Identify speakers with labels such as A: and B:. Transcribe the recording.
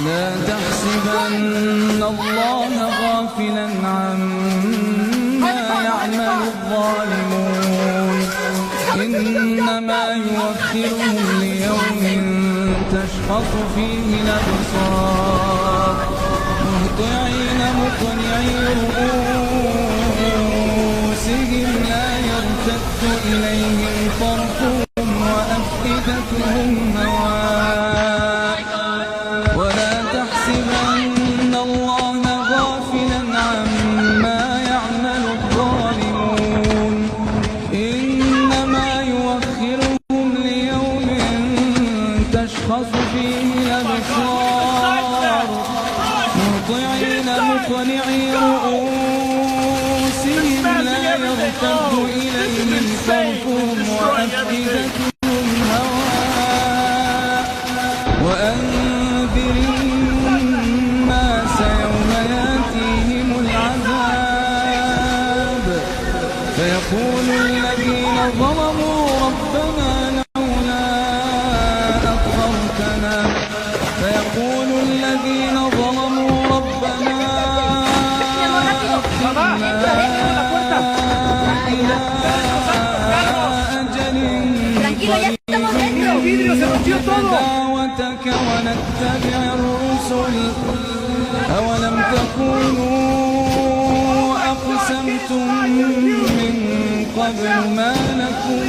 A: لا تحسبن الله غافلا عما يعمل الظالمون إنما يؤخرهم ليوم تشخص فيه الأبصار مهطعين مقنعي رؤوسهم لا يرتد إليهم طرفهم وأفئدتهم هواء ولا تحسبن الله غافلا عما يعمل الظالمون إنما يؤخرهم ليوم تشخص فيه الأبصار مهطعين مقنعي رؤوسهم لا يرتد إليهم طرفهم وأفئدتهم هواء وأنذر الناس يوم يأتيهم العذاب فيقول الذين ظلموا ربنا لولا أخرتنا فيقول الذين ظلموا ربنا أخرنا إلى أجل قريب دعوتك ونتبع الرسل أولم تكونوا أقسمتم من قبل ما لكم